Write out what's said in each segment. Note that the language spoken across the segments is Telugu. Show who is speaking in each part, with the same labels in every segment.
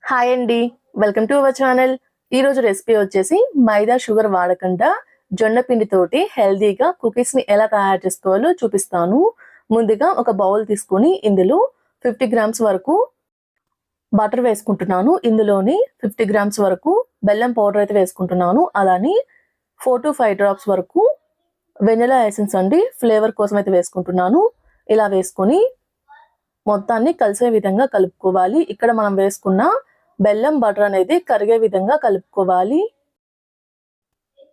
Speaker 1: హాయ్ అండి, వెల్కమ్ టు అవర్ ఛానల్. ఈరోజు రెసిపీ వచ్చేసి మైదా షుగర్ వాడకుండా జొన్న పిండితోటి హెల్దీగా కుకీస్ని ఎలా తయారు చేసుకోవాలో చూపిస్తాను. ముందుగా ఒక బౌల్ తీసుకొని ఇందులో 50 గ్రామ్స్ వరకు బటర్ వేసుకుంటున్నాను. ఇందులోని 50 గ్రామ్స్ వరకు బెల్లం పౌడర్ అయితే వేసుకుంటున్నాను. అలానే 4 to 5 డ్రాప్స్ వరకు వెనిలా ఎసెన్స్ అండి, ఫ్లేవర్ కోసం అయితే వేసుకుంటున్నాను. ఇలా వేసుకొని మొత్తాన్ని కలిసే విధంగా కలుపుకోవాలి. ఇక్కడ మనం వేసుకున్న బెల్లం బటర్ అనేది కరిగే విధంగా కలుపుకోవాలి.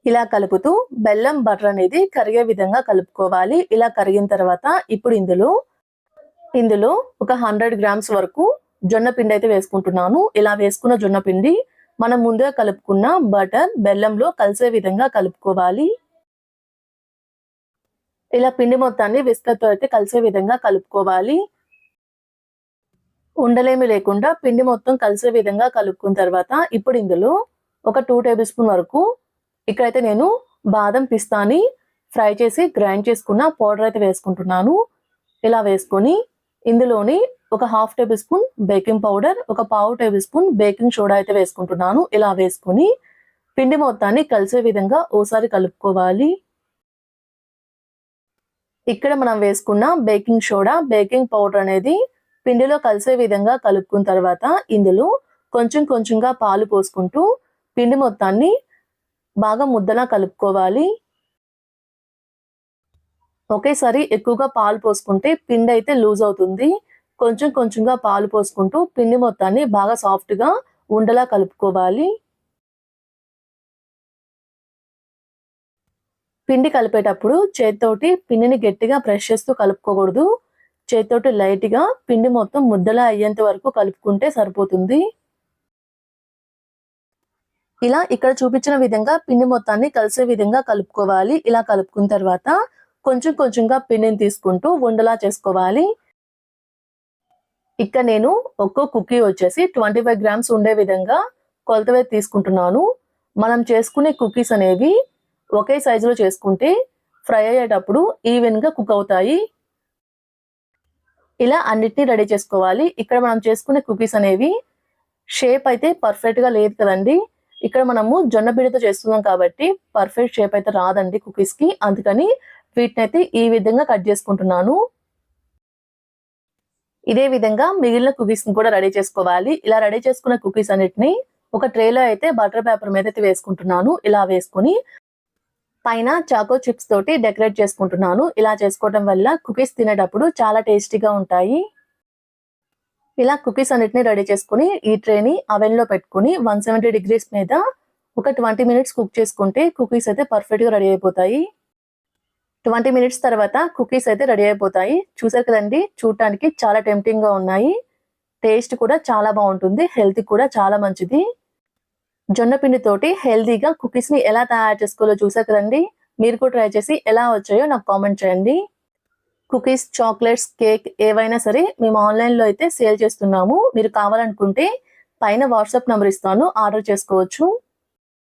Speaker 1: ఇలా కలుపుతూ బెల్లం బటర్ అనేది కరిగే విధంగా కలుపుకోవాలి. ఇలా కరిగిన తర్వాత ఇప్పుడు ఇందులో ఒక 100 గ్రామ్స్ వరకు జొన్న పిండి అయితే వేసుకుంటున్నాను. ఇలా వేసుకున్న జొన్న పిండి మనం ముందుగా కలుపుకున్న బటర్ బెల్లంలో కలిసే విధంగా కలుపుకోవాలి. ఇలా పిండి మొత్తాన్ని విస్కర్తో అయితే కలిసే విధంగా కలుపుకోవాలి. ఉండలేమి లేకుండా పిండి మొత్తం కలిసే విధంగా కలుపుకున్న తర్వాత ఇప్పుడు ఇందులో ఒక 2 టేబుల్ స్పూన్ వరకు ఇక్కడైతే నేను బాదం పిస్తాని ఫ్రై చేసి గ్రైండ్ చేసుకున్న పౌడర్ అయితే వేసుకుంటున్నాను. ఇలా వేసుకొని ఇందులోని ఒక 1/2 టేబుల్ స్పూన్ బేకింగ్ పౌడర్, ఒక 1/4 టేబుల్ స్పూన్ బేకింగ్ సోడా అయితే వేసుకుంటున్నాను. ఇలా వేసుకొని పిండి మొత్తాన్ని కలిసే విధంగా ఓసారి కలుపుకోవాలి. ఇక్కడ మనం వేసుకున్న బేకింగ్ సోడా, బేకింగ్ పౌడర్ అనేది పిండిలో కలిసే విధంగా కలుపుకున్న తర్వాత ఇందులో కొంచెం కొంచెంగా పాలు పోసుకుంటూ పిండి మొత్తాన్ని బాగా ముద్దలా కలుపుకోవాలి. ఒకేసారి ఎక్కువగా పాలు పోసుకుంటే పిండి అయితే లూజ్ అవుతుంది. కొంచెం కొంచెంగా పాలు పోసుకుంటూ పిండి మొత్తాన్ని బాగా సాఫ్ట్గా ఉండలా కలుపుకోవాలి. పిండి కలిపేటప్పుడు చేతితోటి పిండిని గట్టిగా ప్రెస్ చేస్తూ కలుపుకోకూడదు. చేతితోటి లైట్గా పిండి మొత్తం ముద్దలా అయ్యేంత వరకు కలుపుకుంటే సరిపోతుంది. ఇలా ఇక్కడ చూపించిన విధంగా పిండి మొత్తాన్ని కలిసే విధంగా కలుపుకోవాలి. ఇలా కలుపుకున్న తర్వాత కొంచెం కొంచెంగా పిండిని తీసుకుంటూ ఉండలా చేసుకోవాలి. ఇక్కడ నేను ఒక్కో కుకీ వచ్చేసి 25 గ్రామ్స్ ఉండే విధంగా కొలత వేసి తీసుకుంటున్నాను. మనం చేసుకునే కుకీస్ అనేవి ఒకే సైజులో చేసుకుంటే ఫ్రై అయ్యేటప్పుడు ఈవెన్గా కుక్ అవుతాయి. ఇలా అన్నిటినీ రెడీ చేసుకోవాలి. ఇక్కడ మనం చేసుకునే కుకీస్ అనేవి షేప్ అయితే పర్ఫెక్ట్గా లేదు కదండి. ఇక్కడ మనము జొన్న పిండితో చేస్తున్నాం కాబట్టి పర్ఫెక్ట్ షేప్ అయితే రాదండి కుకీస్కి. అందుకని వీటిని అయితే ఈ విధంగా కట్ చేసుకుంటున్నాను. ఇదే విధంగా మిగిలిన కుకీస్ని కూడా రెడీ చేసుకోవాలి. ఇలా రెడీ చేసుకున్న కుకీస్ అన్నిటిని ఒక ట్రేలో అయితే బటర్ పేపర్ మీద అయితే వేసుకుంటున్నాను. ఇలా వేసుకుని పైన చాకో చిప్స్ తోటి డెకరేట్ చేసుకుంటున్నాను. ఇలా చేసుకోవడం వల్ల కుకీస్ తినేటప్పుడు చాలా టేస్టీగా ఉంటాయి. ఇలా కుకీస్ అన్నిటిని రెడీ చేసుకుని ఈ ట్రేని అవెన్లో పెట్టుకుని 170 డిగ్రీస్ మీద ఒక 20 మినిట్స్ కుక్ చేసుకుంటే కుకీస్ అయితే పర్ఫెక్ట్గా రెడీ అయిపోతాయి. 20 మినిట్స్ తర్వాత కుకీస్ అయితే రెడీ అయిపోతాయి. చూసారు కదండి, చూడటానికి చాలా టెంప్టింగ్గా ఉన్నాయి. టేస్ట్ కూడా చాలా బాగుంటుంది, హెల్త్ కూడా చాలా మంచిది. జొన్న పిండితోటి హెల్దీగా కుకీస్ని ఎలా తయారు చేసుకోవాలో చూసారు కదండి. మీరు కూడా ట్రై చేసి ఎలా వచ్చాయో నాకు కామెంట్ చేయండి. కుకీస్, చాక్లెట్స్, కేక్ ఏవైనా సరే మేము ఆన్లైన్లో అయితే సేల్ చేస్తున్నాము. మీరు కావాలనుకుంటే పైన వాట్సాప్ నెంబర్ ఇస్తాను, ఆర్డర్ చేసుకోవచ్చు.